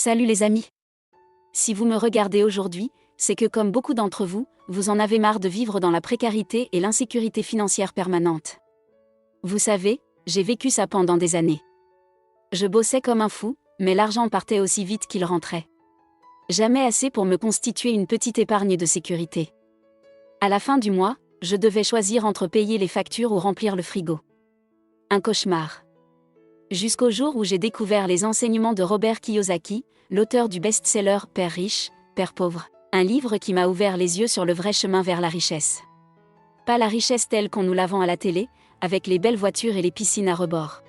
Salut les amis. Si vous me regardez aujourd'hui, c'est que comme beaucoup d'entre vous, vous en avez marre de vivre dans la précarité et l'insécurité financière permanente. Vous savez, j'ai vécu ça pendant des années. Je bossais comme un fou, mais l'argent partait aussi vite qu'il rentrait. Jamais assez pour me constituer une petite épargne de sécurité. À la fin du mois, je devais choisir entre payer les factures ou remplir le frigo. Un cauchemar. Jusqu'au jour où j'ai découvert les enseignements de Robert Kiyosaki, l'auteur du best-seller Père riche, Père pauvre, un livre qui m'a ouvert les yeux sur le vrai chemin vers la richesse. Pas la richesse telle qu'on nous la vend à la télé, avec les belles voitures et les piscines à rebord.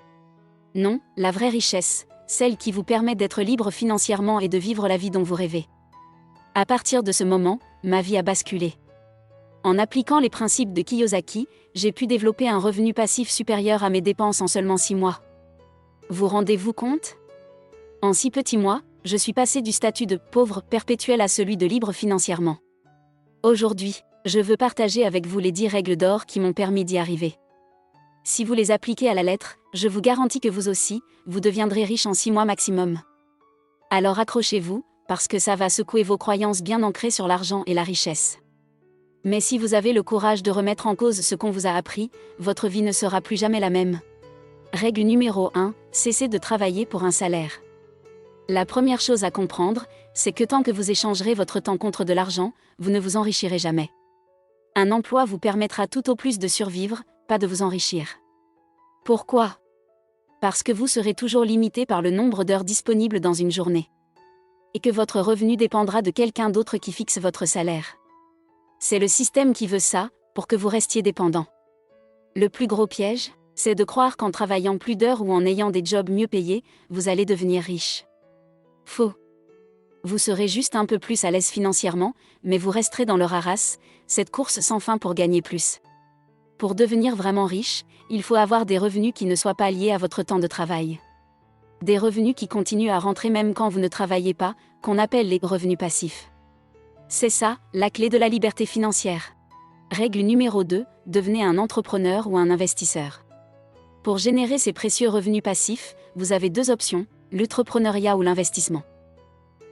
Non, la vraie richesse, celle qui vous permet d'être libre financièrement et de vivre la vie dont vous rêvez. À partir de ce moment, ma vie a basculé. En appliquant les principes de Kiyosaki, j'ai pu développer un revenu passif supérieur à mes dépenses en seulement 6 mois. Vous rendez-vous compte ? En 6 petits mois, je suis passé du statut de pauvre perpétuel à celui de libre financièrement. Aujourd'hui, je veux partager avec vous les 10 règles d'or qui m'ont permis d'y arriver. Si vous les appliquez à la lettre, je vous garantis que vous aussi, vous deviendrez riche en 6 mois maximum. Alors accrochez-vous, parce que ça va secouer vos croyances bien ancrées sur l'argent et la richesse. Mais si vous avez le courage de remettre en cause ce qu'on vous a appris, votre vie ne sera plus jamais la même. Règle numéro 1, cessez de travailler pour un salaire. La première chose à comprendre, c'est que tant que vous échangerez votre temps contre de l'argent, vous ne vous enrichirez jamais. Un emploi vous permettra tout au plus de survivre, pas de vous enrichir. Pourquoi ? Parce que vous serez toujours limité par le nombre d'heures disponibles dans une journée. Et que votre revenu dépendra de quelqu'un d'autre qui fixe votre salaire. C'est le système qui veut ça, pour que vous restiez dépendant. Le plus gros piège, c'est de croire qu'en travaillant plus d'heures ou en ayant des jobs mieux payés, vous allez devenir riche. Faux. Vous serez juste un peu plus à l'aise financièrement, mais vous resterez dans le haras, cette course sans fin pour gagner plus. Pour devenir vraiment riche, il faut avoir des revenus qui ne soient pas liés à votre temps de travail. Des revenus qui continuent à rentrer même quand vous ne travaillez pas, qu'on appelle les revenus passifs. C'est ça, la clé de la liberté financière. Règle numéro 2, devenez un entrepreneur ou un investisseur. Pour générer ces précieux revenus passifs, vous avez 2 options, l'entrepreneuriat ou l'investissement.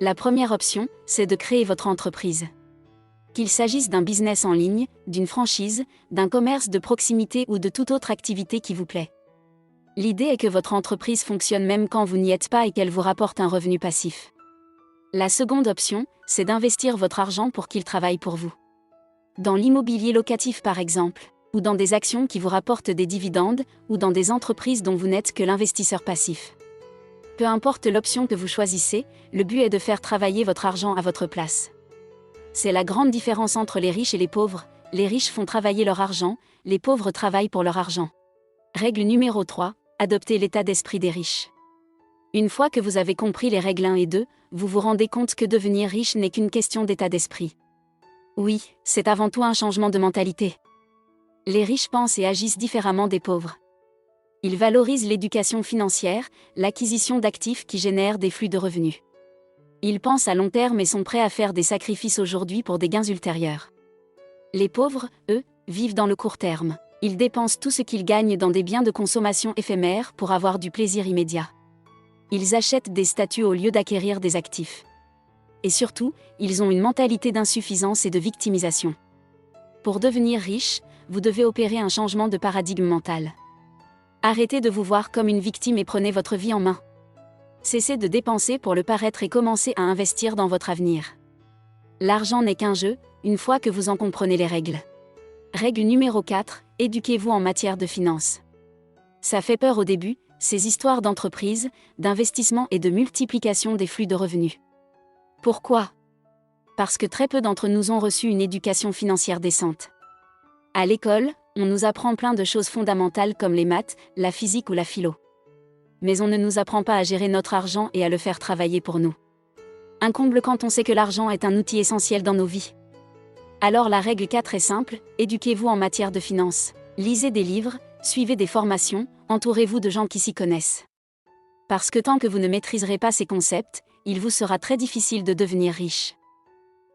La première option, c'est de créer votre entreprise. Qu'il s'agisse d'un business en ligne, d'une franchise, d'un commerce de proximité ou de toute autre activité qui vous plaît. L'idée est que votre entreprise fonctionne même quand vous n'y êtes pas et qu'elle vous rapporte un revenu passif. La seconde option, c'est d'investir votre argent pour qu'il travaille pour vous. Dans l'immobilier locatif par exemple, ou dans des actions qui vous rapportent des dividendes, ou dans des entreprises dont vous n'êtes que l'investisseur passif. Peu importe l'option que vous choisissez, le but est de faire travailler votre argent à votre place. C'est la grande différence entre les riches et les pauvres, les riches font travailler leur argent, les pauvres travaillent pour leur argent. Règle numéro 3, adoptez l'état d'esprit des riches. Une fois que vous avez compris les règles 1 et 2, vous vous rendez compte que devenir riche n'est qu'une question d'état d'esprit. Oui, c'est avant tout un changement de mentalité. Les riches pensent et agissent différemment des pauvres. Ils valorisent l'éducation financière, l'acquisition d'actifs qui génèrent des flux de revenus. Ils pensent à long terme et sont prêts à faire des sacrifices aujourd'hui pour des gains ultérieurs. Les pauvres, eux, vivent dans le court terme. Ils dépensent tout ce qu'ils gagnent dans des biens de consommation éphémères pour avoir du plaisir immédiat. Ils achètent des statuts au lieu d'acquérir des actifs. Et surtout, ils ont une mentalité d'insuffisance et de victimisation. Pour devenir riche, vous devez opérer un changement de paradigme mental. Arrêtez de vous voir comme une victime et prenez votre vie en main. Cessez de dépenser pour le paraître et commencez à investir dans votre avenir. L'argent n'est qu'un jeu, une fois que vous en comprenez les règles. Règle numéro 4, éduquez-vous en matière de finances. Ça fait peur au début, ces histoires d'entreprise, d'investissement et de multiplication des flux de revenus. Pourquoi ? Parce que très peu d'entre nous ont reçu une éducation financière décente. À l'école, on nous apprend plein de choses fondamentales comme les maths, la physique ou la philo. Mais on ne nous apprend pas à gérer notre argent et à le faire travailler pour nous. Un comble quand on sait que l'argent est un outil essentiel dans nos vies. Alors la règle 4 est simple, éduquez-vous en matière de finances. Lisez des livres, suivez des formations, entourez-vous de gens qui s'y connaissent. Parce que tant que vous ne maîtriserez pas ces concepts, il vous sera très difficile de devenir riche.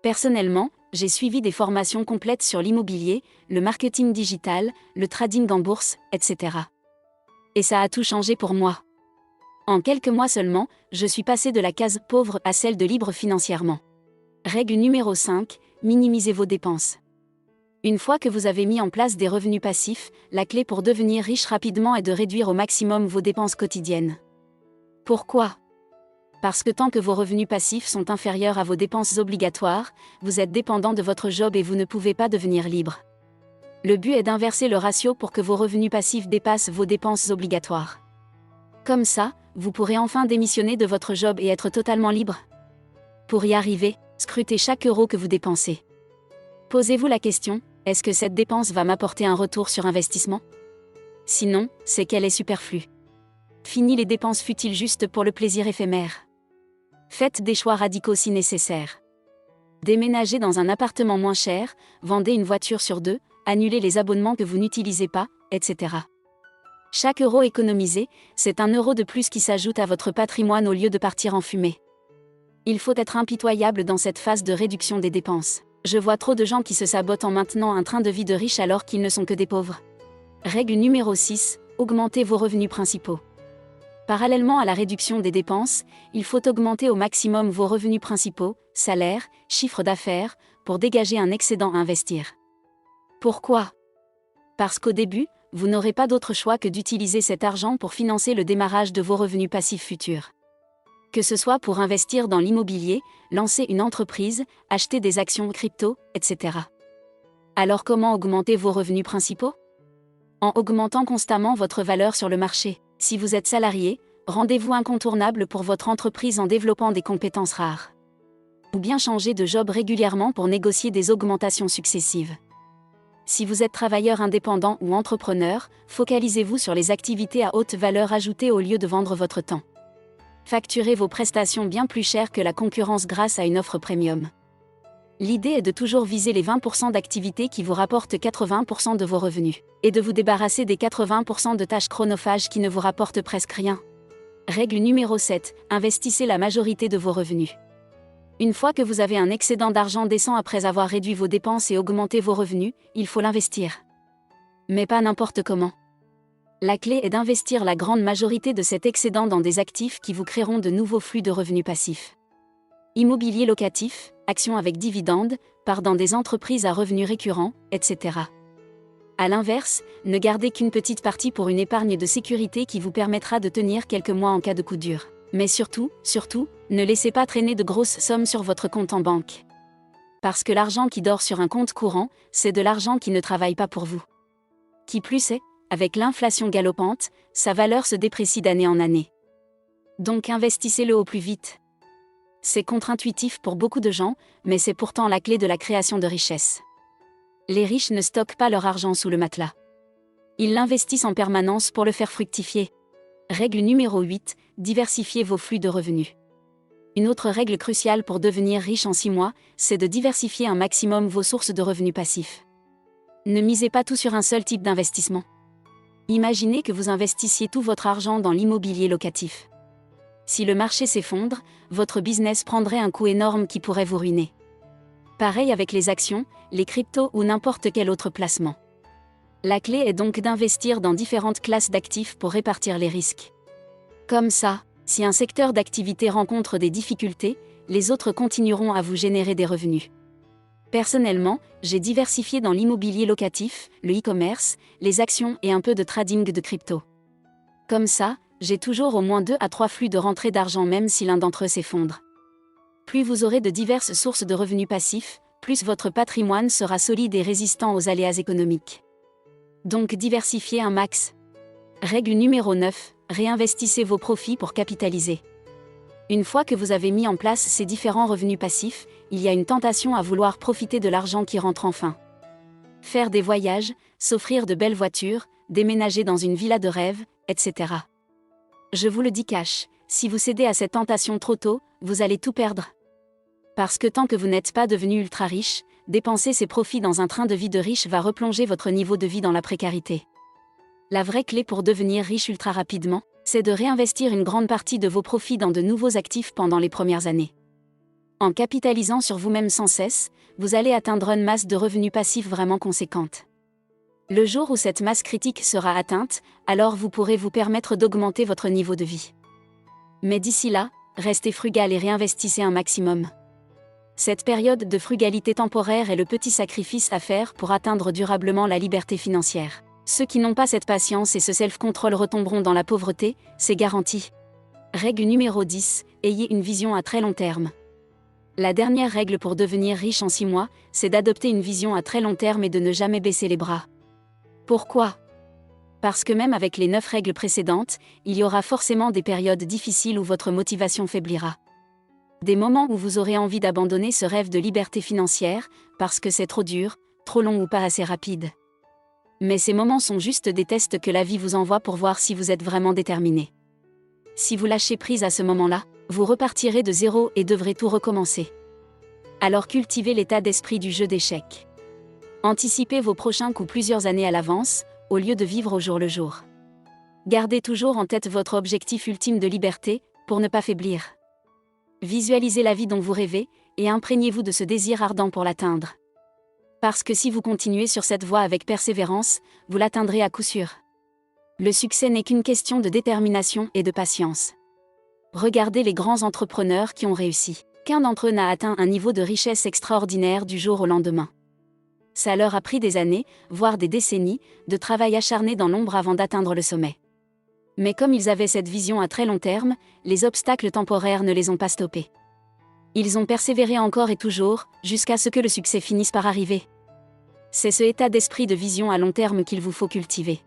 Personnellement, j'ai suivi des formations complètes sur l'immobilier, le marketing digital, le trading en bourse, etc. Et ça a tout changé pour moi. En quelques mois seulement, je suis passé de la case pauvre à celle de libre financièrement. Règle numéro 5, minimisez vos dépenses. Une fois que vous avez mis en place des revenus passifs, la clé pour devenir riche rapidement est de réduire au maximum vos dépenses quotidiennes. Pourquoi ? Parce que tant que vos revenus passifs sont inférieurs à vos dépenses obligatoires, vous êtes dépendant de votre job et vous ne pouvez pas devenir libre. Le but est d'inverser le ratio pour que vos revenus passifs dépassent vos dépenses obligatoires. Comme ça, vous pourrez enfin démissionner de votre job et être totalement libre. Pour y arriver, scrutez chaque euro que vous dépensez. Posez-vous la question, est-ce que cette dépense va m'apporter un retour sur investissement ? Sinon, c'est qu'elle est superflue. Fini les dépenses futiles juste pour le plaisir éphémère. Faites des choix radicaux si nécessaire. Déménagez dans un appartement moins cher, vendez une voiture sur 2, annulez les abonnements que vous n'utilisez pas, etc. Chaque euro économisé, c'est un euro de plus qui s'ajoute à votre patrimoine au lieu de partir en fumée. Il faut être impitoyable dans cette phase de réduction des dépenses. Je vois trop de gens qui se sabotent en maintenant un train de vie de riche alors qu'ils ne sont que des pauvres. Règle numéro 6, augmentez vos revenus principaux. Parallèlement à la réduction des dépenses, il faut augmenter au maximum vos revenus principaux, salaire, chiffre d'affaires, pour dégager un excédent à investir. Pourquoi ? Parce qu'au début, vous n'aurez pas d'autre choix que d'utiliser cet argent pour financer le démarrage de vos revenus passifs futurs. Que ce soit pour investir dans l'immobilier, lancer une entreprise, acheter des actions crypto, etc. Alors comment augmenter vos revenus principaux ? En augmentant constamment votre valeur sur le marché. Si vous êtes salarié, rendez-vous incontournable pour votre entreprise en développant des compétences rares. Ou bien changer de job régulièrement pour négocier des augmentations successives. Si vous êtes travailleur indépendant ou entrepreneur, focalisez-vous sur les activités à haute valeur ajoutée au lieu de vendre votre temps. Facturez vos prestations bien plus chères que la concurrence grâce à une offre premium. L'idée est de toujours viser les 20% d'activités qui vous rapportent 80% de vos revenus, et de vous débarrasser des 80% de tâches chronophages qui ne vous rapportent presque rien. Règle numéro 7, investissez la majorité de vos revenus. Une fois que vous avez un excédent d'argent décent après avoir réduit vos dépenses et augmenté vos revenus, il faut l'investir. Mais pas n'importe comment. La clé est d'investir la grande majorité de cet excédent dans des actifs qui vous créeront de nouveaux flux de revenus passifs. Immobilier locatif, actions avec dividendes, part dans des entreprises à revenus récurrents, etc. A l'inverse, ne gardez qu'une petite partie pour une épargne de sécurité qui vous permettra de tenir quelques mois en cas de coup dur. Mais surtout, ne laissez pas traîner de grosses sommes sur votre compte en banque. Parce que l'argent qui dort sur un compte courant, c'est de l'argent qui ne travaille pas pour vous. Qui plus est, avec l'inflation galopante, sa valeur se déprécie d'année en année. Donc investissez-le au plus vite. C'est contre-intuitif pour beaucoup de gens, mais c'est pourtant la clé de la création de richesse. Les riches ne stockent pas leur argent sous le matelas. Ils l'investissent en permanence pour le faire fructifier. Règle numéro 8, diversifiez vos flux de revenus. Une autre règle cruciale pour devenir riche en 6 mois, c'est de diversifier un maximum vos sources de revenus passifs. Ne misez pas tout sur un seul type d'investissement. Imaginez que vous investissiez tout votre argent dans l'immobilier locatif. Si le marché s'effondre, votre business prendrait un coup énorme qui pourrait vous ruiner. Pareil avec les actions, les cryptos ou n'importe quel autre placement. La clé est donc d'investir dans différentes classes d'actifs pour répartir les risques. Comme ça, si un secteur d'activité rencontre des difficultés, les autres continueront à vous générer des revenus. Personnellement, j'ai diversifié dans l'immobilier locatif, le e-commerce, les actions et un peu de trading de crypto. Comme ça, j'ai toujours au moins 2 à 3 flux de rentrée d'argent même si l'un d'entre eux s'effondre. Plus vous aurez de diverses sources de revenus passifs, plus votre patrimoine sera solide et résistant aux aléas économiques. Donc diversifiez un max. Règle numéro 9, réinvestissez vos profits pour capitaliser. Une fois que vous avez mis en place ces différents revenus passifs, il y a une tentation à vouloir profiter de l'argent qui rentre enfin. Faire des voyages, s'offrir de belles voitures, déménager dans une villa de rêve, etc. Je vous le dis cash, si vous cédez à cette tentation trop tôt, vous allez tout perdre. Parce que tant que vous n'êtes pas devenu ultra riche, dépenser ces profits dans un train de vie de riche va replonger votre niveau de vie dans la précarité. La vraie clé pour devenir riche ultra rapidement, c'est de réinvestir une grande partie de vos profits dans de nouveaux actifs pendant les premières années. En capitalisant sur vous-même sans cesse, vous allez atteindre une masse de revenus passifs vraiment conséquente. Le jour où cette masse critique sera atteinte, alors vous pourrez vous permettre d'augmenter votre niveau de vie. Mais d'ici là, restez frugal et réinvestissez un maximum. Cette période de frugalité temporaire est le petit sacrifice à faire pour atteindre durablement la liberté financière. Ceux qui n'ont pas cette patience et ce self-control retomberont dans la pauvreté, c'est garanti. Règle numéro 10, ayez une vision à très long terme. La dernière règle pour devenir riche en 6 mois, c'est d'adopter une vision à très long terme et de ne jamais baisser les bras. Pourquoi ? Parce que même avec les 9 règles précédentes, il y aura forcément des périodes difficiles où votre motivation faiblira. Des moments où vous aurez envie d'abandonner ce rêve de liberté financière, parce que c'est trop dur, trop long ou pas assez rapide. Mais ces moments sont juste des tests que la vie vous envoie pour voir si vous êtes vraiment déterminé. Si vous lâchez prise à ce moment-là, vous repartirez de zéro et devrez tout recommencer. Alors cultivez l'état d'esprit du jeu d'échecs. Anticipez vos prochains coups plusieurs années à l'avance, au lieu de vivre au jour le jour. Gardez toujours en tête votre objectif ultime de liberté, pour ne pas faiblir. Visualisez la vie dont vous rêvez, et imprégnez-vous de ce désir ardent pour l'atteindre. Parce que si vous continuez sur cette voie avec persévérance, vous l'atteindrez à coup sûr. Le succès n'est qu'une question de détermination et de patience. Regardez les grands entrepreneurs qui ont réussi. Qu'un d'entre eux n'a atteint un niveau de richesse extraordinaire du jour au lendemain. Ça leur a pris des années, voire des décennies, de travail acharné dans l'ombre avant d'atteindre le sommet. Mais comme ils avaient cette vision à très long terme, les obstacles temporaires ne les ont pas stoppés. Ils ont persévéré encore et toujours, jusqu'à ce que le succès finisse par arriver. C'est ce état d'esprit de vision à long terme qu'il vous faut cultiver.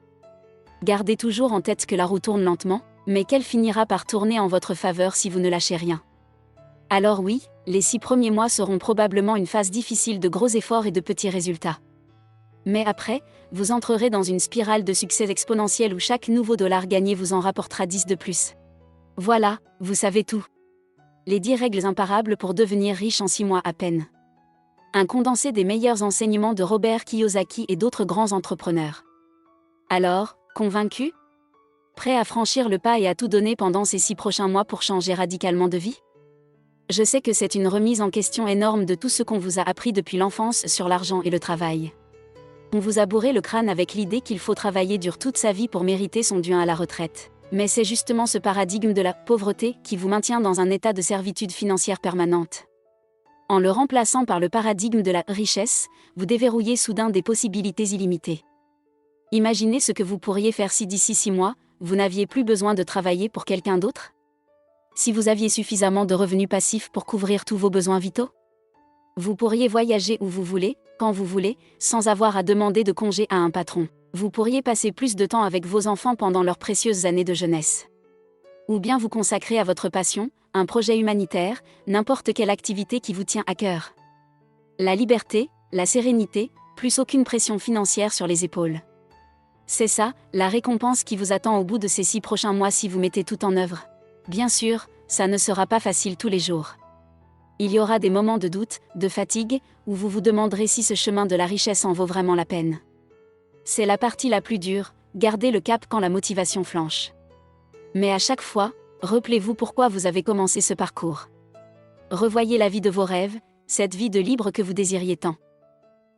Gardez toujours en tête que la roue tourne lentement, mais qu'elle finira par tourner en votre faveur si vous ne lâchez rien. Alors oui, les 6 premiers mois seront probablement une phase difficile de gros efforts et de petits résultats. Mais après, vous entrerez dans une spirale de succès exponentiel où chaque nouveau dollar gagné vous en rapportera 10 de plus. Voilà, vous savez tout. Les 10 règles imparables pour devenir riche en 6 mois à peine. Un condensé des meilleurs enseignements de Robert Kiyosaki et d'autres grands entrepreneurs. Alors, convaincu ? Prêt à franchir le pas et à tout donner pendant ces 6 prochains mois pour changer radicalement de vie ? Je sais que c'est une remise en question énorme de tout ce qu'on vous a appris depuis l'enfance sur l'argent et le travail. On vous a bourré le crâne avec l'idée qu'il faut travailler dur toute sa vie pour mériter son dû à la retraite. Mais c'est justement ce paradigme de la pauvreté qui vous maintient dans un état de servitude financière permanente. En le remplaçant par le paradigme de la richesse, vous déverrouillez soudain des possibilités illimitées. Imaginez ce que vous pourriez faire si d'ici 6 mois, vous n'aviez plus besoin de travailler pour quelqu'un d'autre ? Si vous aviez suffisamment de revenus passifs pour couvrir tous vos besoins vitaux ? Vous pourriez voyager où vous voulez, quand vous voulez, sans avoir à demander de congé à un patron. Vous pourriez passer plus de temps avec vos enfants pendant leurs précieuses années de jeunesse. Ou bien vous consacrer à votre passion, un projet humanitaire, n'importe quelle activité qui vous tient à cœur. La liberté, la sérénité, plus aucune pression financière sur les épaules. C'est ça, la récompense qui vous attend au bout de ces 6 prochains mois si vous mettez tout en œuvre. Bien sûr, ça ne sera pas facile tous les jours. Il y aura des moments de doute, de fatigue, où vous vous demanderez si ce chemin de la richesse en vaut vraiment la peine. C'est la partie la plus dure, gardez le cap quand la motivation flanche. Mais à chaque fois, rappelez-vous pourquoi vous avez commencé ce parcours. Revoyez la vie de vos rêves, cette vie de libre que vous désiriez tant.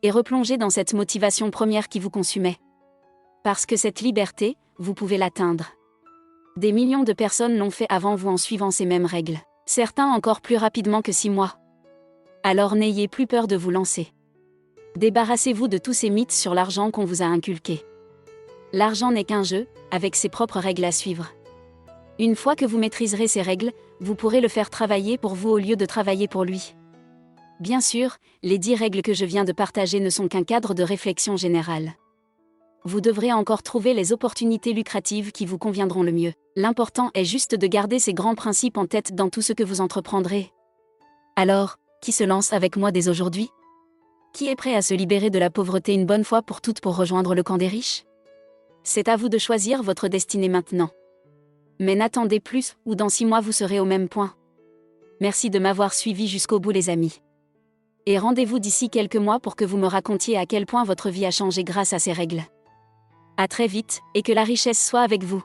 Et replongez dans cette motivation première qui vous consumait. Parce que cette liberté, vous pouvez l'atteindre. Des millions de personnes l'ont fait avant vous en suivant ces mêmes règles. Certains encore plus rapidement que 6 mois. Alors n'ayez plus peur de vous lancer. Débarrassez-vous de tous ces mythes sur l'argent qu'on vous a inculqués. L'argent n'est qu'un jeu, avec ses propres règles à suivre. Une fois que vous maîtriserez ces règles, vous pourrez le faire travailler pour vous au lieu de travailler pour lui. Bien sûr, les 10 règles que je viens de partager ne sont qu'un cadre de réflexion générale. Vous devrez encore trouver les opportunités lucratives qui vous conviendront le mieux. L'important est juste de garder ces grands principes en tête dans tout ce que vous entreprendrez. Alors, qui se lance avec moi dès aujourd'hui ? Qui est prêt à se libérer de la pauvreté une bonne fois pour toutes pour rejoindre le camp des riches ? C'est à vous de choisir votre destinée maintenant. Mais n'attendez plus, ou dans 6 mois vous serez au même point. Merci de m'avoir suivi jusqu'au bout les amis. Et rendez-vous d'ici quelques mois pour que vous me racontiez à quel point votre vie a changé grâce à ces règles. À très vite, et que la richesse soit avec vous.